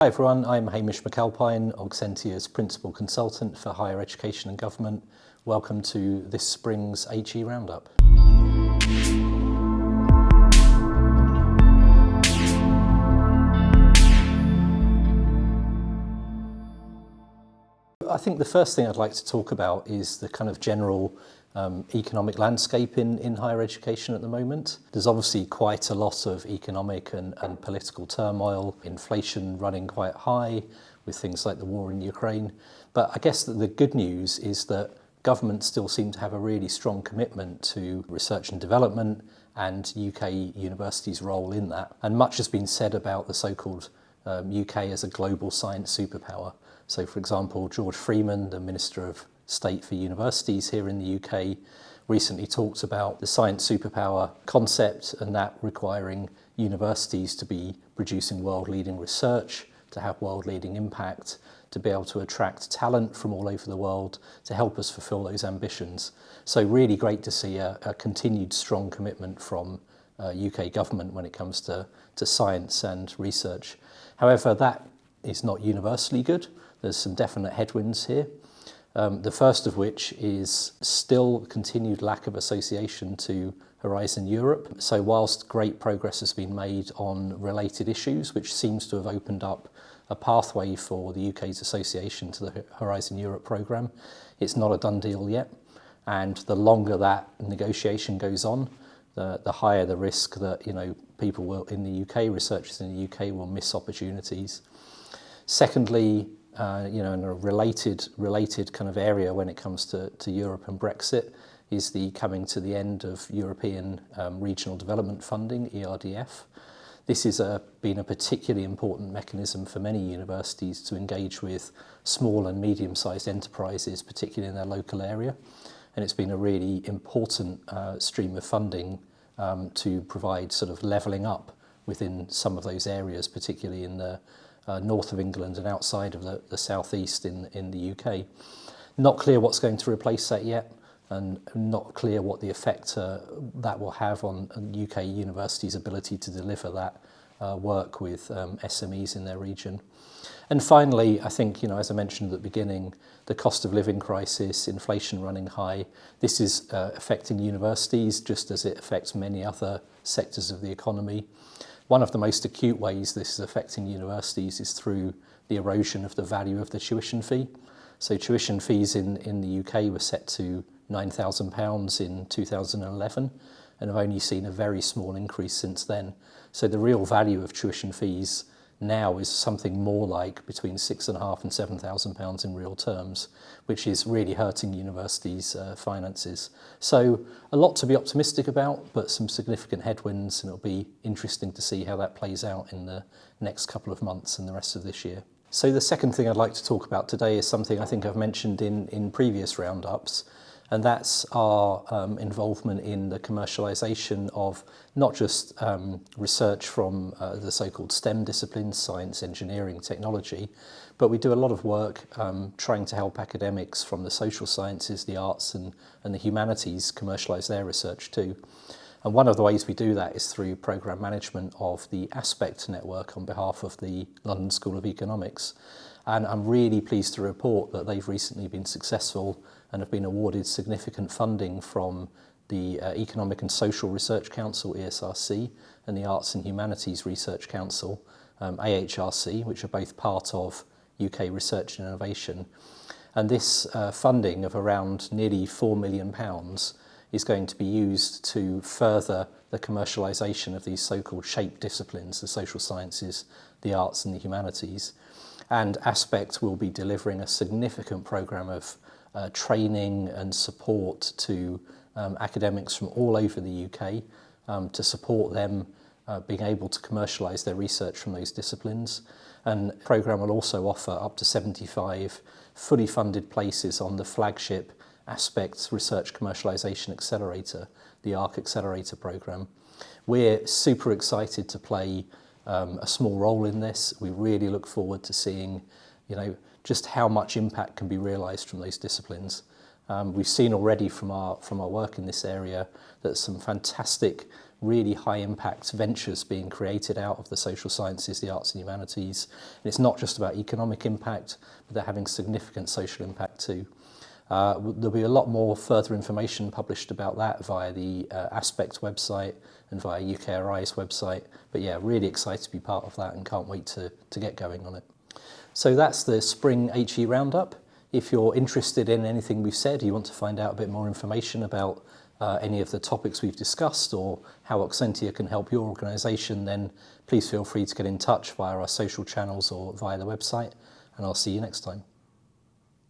Hi everyone, I'm Hamish McAlpine, Oxentia's Principal Consultant for Higher Education and Government. Welcome to this spring's HEI Roundup. I think the first thing I'd like to talk about is the kind of general economic landscape in higher education at the moment. There's obviously quite a lot of economic and political turmoil, inflation running quite high with things like the war in Ukraine. But I guess that the good news is that governments still seem to have a really strong commitment to research and development and UK universities' role in that. And much has been said about the so-called UK as a global science superpower. So, for example, George Freeman, the Minister of State for Universities here in the UK, recently talked about the science superpower concept and that requiring universities to be producing world-leading research, to have world-leading impact, to be able to attract talent from all over the world to help us fulfil those ambitions. So really great to see a continued strong commitment from UK government when it comes to science and research. However, that is not universally good. There's some definite headwinds here. The first of which is still continued lack of association to Horizon Europe. So whilst great progress has been made on related issues, which seems to have opened up a pathway for the UK's association to the Horizon Europe programme, it's not a done deal yet. And the longer that negotiation goes on, the higher the risk that people will in the UK, researchers in the UK will miss opportunities. Secondly, in a related kind of area when it comes to Europe and Brexit is the coming to the end of European Regional Development Funding, ERDF. This has been a particularly important mechanism for many universities to engage with small and medium-sized enterprises, particularly in their local area. And it's been a really important stream of funding to provide sort of levelling up within some of those areas, particularly in the north of England and outside of the southeast in the UK. Not clear what's going to replace that yet, and not clear what the effect that will have on UK universities' ability to deliver that work with SMEs in their region. And finally, I think, as I mentioned at the beginning, the cost of living crisis, inflation running high, this is affecting universities just as it affects many other sectors of the economy. One of the most acute ways this is affecting universities is through the erosion of the value of the tuition fee. So tuition fees in the UK were set to £9,000 in 2011 and have only seen a very small increase since then. So the real value of tuition fees now is something more like between £6,500 and £7,000 in real terms, which is really hurting universities' finances. So a lot to be optimistic about, but some significant headwinds, and it'll be interesting to see how that plays out in the next couple of months and the rest of this year. So the second thing I'd like to talk about today is something I think I've mentioned in previous roundups, and that's our involvement in the commercialisation of not just research from the so-called STEM disciplines, science, engineering, technology, but we do a lot of work trying to help academics from the social sciences, the arts and the humanities commercialise their research too. And one of the ways we do that is through programme management of the Aspect network on behalf of the London School of Economics. And I'm really pleased to report that they've recently been successful and have been awarded significant funding from the Economic and Social Research Council, ESRC, and the Arts and Humanities Research Council, AHRC, which are both part of UK Research and Innovation. And this funding of around nearly £4 million is going to be used to further the commercialisation of these so-called shaped disciplines, the social sciences, the arts and the humanities. And Aspect will be delivering a significant programme of training and support to academics from all over the UK to support them being able to commercialise their research from those disciplines. And the programme will also offer up to 75 fully funded places on the flagship Aspect Research Commercialisation Accelerator, the ARC Accelerator programme. We're super excited to play a small role in this. We really look forward to seeing, just how much impact can be realised from those disciplines. We've seen already from our work in this area that some fantastic really high impact ventures being created out of the social sciences, the arts and humanities. And it's not just about economic impact, but they're having significant social impact too. There'll be a lot more further information published about that via the Aspect website and via UKRI's website. But yeah, really excited to be part of that and can't wait to get going on it. So that's the Spring HE Roundup. If you're interested in anything we've said, you want to find out a bit more information about any of the topics we've discussed or how Oxentia can help your organisation, then please feel free to get in touch via our social channels or via the website, and I'll see you next time.